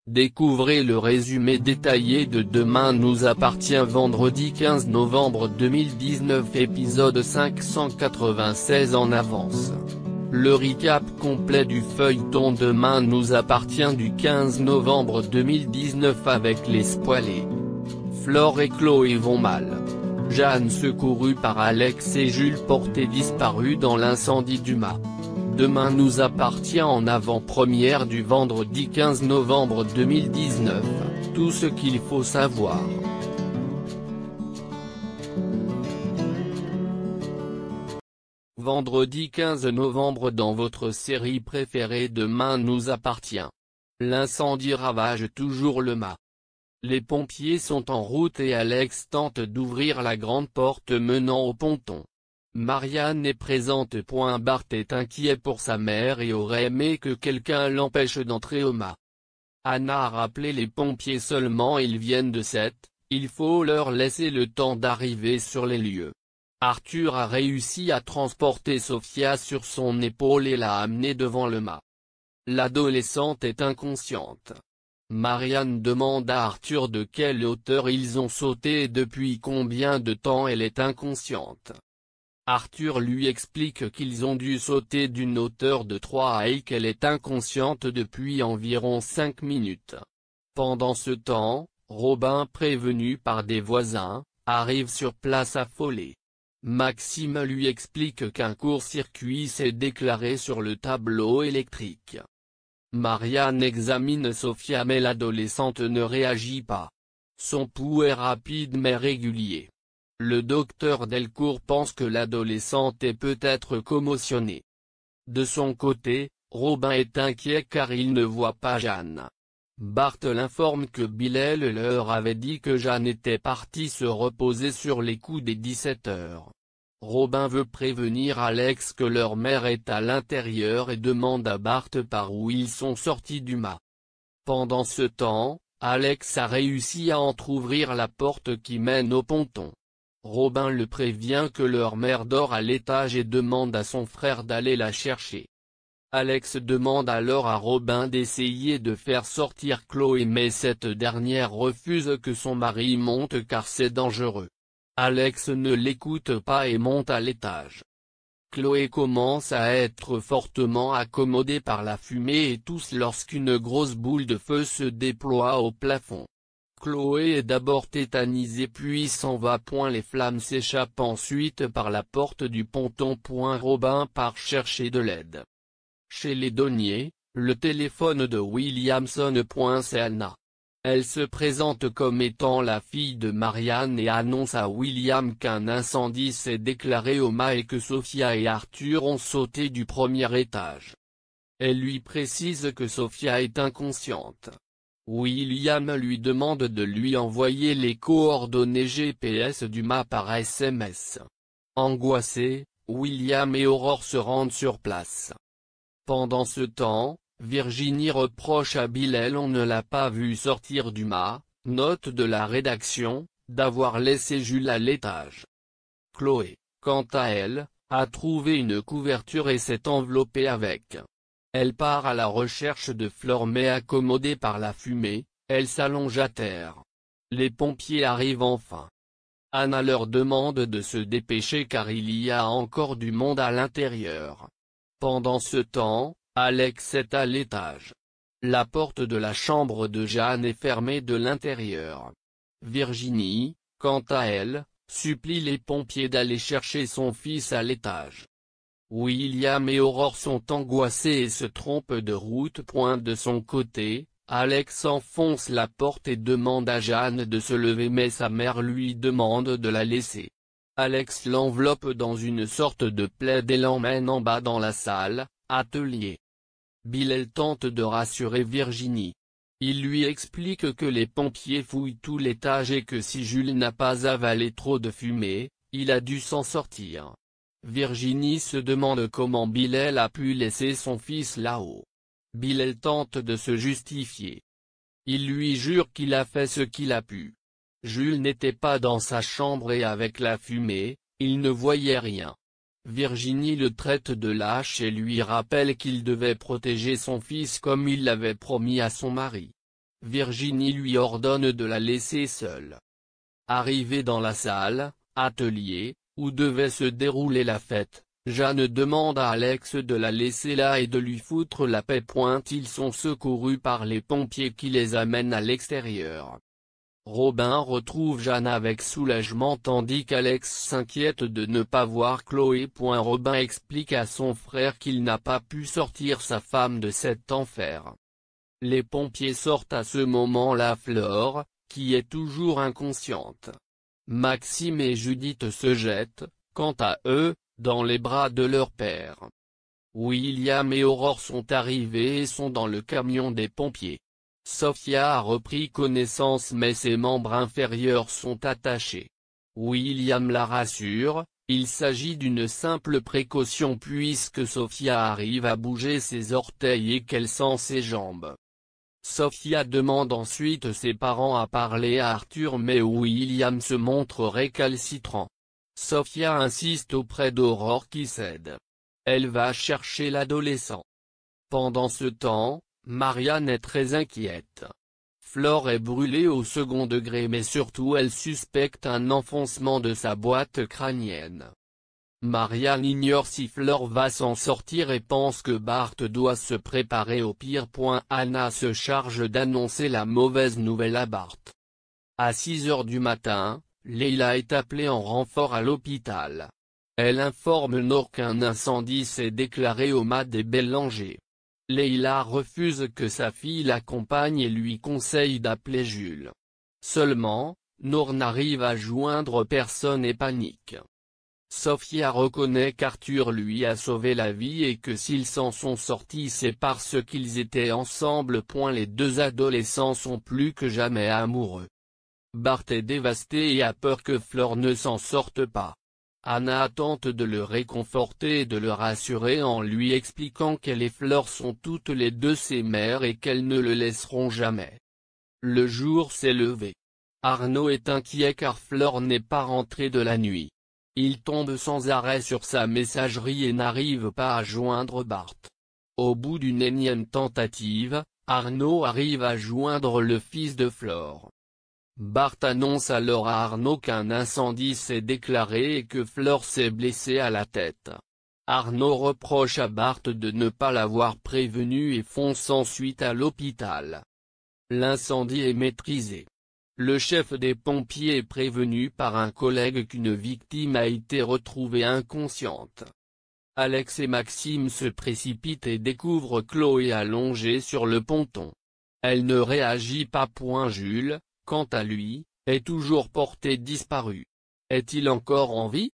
Découvrez le résumé détaillé de Demain nous appartient vendredi 15 novembre 2019 épisode 596 en avance. Le recap complet du feuilleton Demain nous appartient du 15 novembre 2019 avec les spoilés. Flore et Chloé vont mal. Jeanne secourue par Alex et Jules portés disparus dans l'incendie du mât. Demain nous appartient en avant-première du vendredi 15 novembre 2019, tout ce qu'il faut savoir. Vendredi 15 novembre dans votre série préférée Demain nous appartient. L'incendie ravage toujours le mât. Les pompiers sont en route et Alex tente d'ouvrir la grande porte menant au ponton. Marianne est présente. Bart est inquiet pour sa mère et aurait aimé que quelqu'un l'empêche d'entrer au mât. Anna a rappelé les pompiers seulement ils viennent de 7, il faut leur laisser le temps d'arriver sur les lieux. Arthur a réussi à transporter Sophia sur son épaule et l'a amenée devant le mât. L'adolescente est inconsciente. Marianne demande à Arthur de quelle hauteur ils ont sauté et depuis combien de temps elle est inconsciente. Arthur lui explique qu'ils ont dû sauter d'une hauteur de 3 et qu'elle est inconsciente depuis environ 5 minutes. Pendant ce temps, Robin, prévenu par des voisins, arrive sur place affolé. Maxime lui explique qu'un court-circuit s'est déclaré sur le tableau électrique. Marianne examine Sophia mais l'adolescente ne réagit pas. Son pouls est rapide mais régulier. Le docteur Delcourt pense que l'adolescente est peut-être commotionnée. De son côté, Robin est inquiet car il ne voit pas Jeanne. Bart l'informe que Bilal leur avait dit que Jeanne était partie se reposer sur les coups des 17 heures. Robin veut prévenir Alex que leur mère est à l'intérieur et demande à Bart par où ils sont sortis du mât. Pendant ce temps, Alex a réussi à entrouvrir la porte qui mène au ponton. Robin le prévient que leur mère dort à l'étage et demande à son frère d'aller la chercher. Alex demande alors à Robin d'essayer de faire sortir Chloé mais cette dernière refuse que son mari monte car c'est dangereux. Alex ne l'écoute pas et monte à l'étage. Chloé commence à être fortement accommodée par la fumée et tousse lorsqu'une grosse boule de feu se déploie au plafond. Chloé est d'abord tétanisée puis s'en va. Les flammes s'échappent ensuite par la porte du ponton. Robin part chercher de l'aide. Chez les douaniers, le téléphone de William sonne. C'est Anna. Elle se présente comme étant la fille de Marianne et annonce à William qu'un incendie s'est déclaré au mât et que Sophia et Arthur ont sauté du premier étage. Elle lui précise que Sophia est inconsciente. William lui demande de lui envoyer les coordonnées GPS du mât par SMS. Angoissés, William et Aurore se rendent sur place. Pendant ce temps, Virginie reproche à Bilal on ne l'a pas vu sortir du mât, note de la rédaction, d'avoir laissé Jules à l'étage. Chloé, quant à elle, a trouvé une couverture et s'est enveloppée avec. Elle part à la recherche de Flore mais accommodée par la fumée, elle s'allonge à terre. Les pompiers arrivent enfin. Anna leur demande de se dépêcher car il y a encore du monde à l'intérieur. Pendant ce temps, Alex est à l'étage. La porte de la chambre de Jeanne est fermée de l'intérieur. Virginie, quant à elle, supplie les pompiers d'aller chercher son fils à l'étage. William et Aurore sont angoissés et se trompent de route. De son côté, Alex enfonce la porte et demande à Jeanne de se lever mais sa mère lui demande de la laisser. Alex l'enveloppe dans une sorte de plaid et l'emmène en bas dans la salle, atelier. Bilal tente de rassurer Virginie. Il lui explique que les pompiers fouillent tout l'étage et que si Jules n'a pas avalé trop de fumée, il a dû s'en sortir. Virginie se demande comment Bilal a pu laisser son fils là-haut. Bilal tente de se justifier. Il lui jure qu'il a fait ce qu'il a pu. Jules n'était pas dans sa chambre et avec la fumée, il ne voyait rien. Virginie le traite de lâche et lui rappelle qu'il devait protéger son fils comme il l'avait promis à son mari. Virginie lui ordonne de la laisser seule. Arrivée dans la salle, atelier, où devait se dérouler la fête, Jeanne demande à Alex de la laisser là et de lui foutre la paix. Ils sont secourus par les pompiers qui les amènent à l'extérieur. Robin retrouve Jeanne avec soulagement tandis qu'Alex s'inquiète de ne pas voir Chloé. Robin explique à son frère qu'il n'a pas pu sortir sa femme de cet enfer. Les pompiers sortent à ce moment-là Flore, qui est toujours inconsciente. Maxime et Judith se jettent, quant à eux, dans les bras de leur père. William et Aurore sont arrivés et sont dans le camion des pompiers. Sophia a repris connaissance mais ses membres inférieurs sont attachés. William la rassure, il s'agit d'une simple précaution puisque Sophia arrive à bouger ses orteils et qu'elle sent ses jambes. Sophia demande ensuite ses parents à parler à Arthur mais William se montre récalcitrant. Sophia insiste auprès d'Aurore qui cède. Elle va chercher l'adolescent. Pendant ce temps, Marianne est très inquiète. Flore est brûlée au second degré mais surtout elle suspecte un enfoncement de sa boîte crânienne. Marianne ignore si Flore va s'en sortir et pense que Bart doit se préparer au pire. Anna se charge d'annoncer la mauvaise nouvelle à Bart. À 6 heures du matin, Leila est appelée en renfort à l'hôpital. Elle informe Nord qu'un incendie s'est déclaré au mât des Bélanger. Leila refuse que sa fille l'accompagne et lui conseille d'appeler Jules. Seulement, Nord n'arrive à joindre personne et panique. Sophia reconnaît qu'Arthur lui a sauvé la vie et que s'ils s'en sont sortis c'est parce qu'ils étaient ensemble. Les deux adolescents sont plus que jamais amoureux. Bart est dévasté et a peur que Flore ne s'en sorte pas. Anna tente de le réconforter et de le rassurer en lui expliquant qu'elle et Flore sont toutes les deux ses mères et qu'elles ne le laisseront jamais. Le jour s'est levé. Arnaud est inquiet car Flore n'est pas rentrée de la nuit. Il tombe sans arrêt sur sa messagerie et n'arrive pas à joindre Bart. Au bout d'une énième tentative, Arnaud arrive à joindre le fils de Flore. Bart annonce alors à Arnaud qu'un incendie s'est déclaré et que Flore s'est blessée à la tête. Arnaud reproche à Bart de ne pas l'avoir prévenu et fonce ensuite à l'hôpital. L'incendie est maîtrisé. Le chef des pompiers est prévenu par un collègue qu'une victime a été retrouvée inconsciente. Alex et Maxime se précipitent et découvrent Chloé allongée sur le ponton. Elle ne réagit pas. Jules, quant à lui, est toujours porté disparu. Est-il encore en vie ?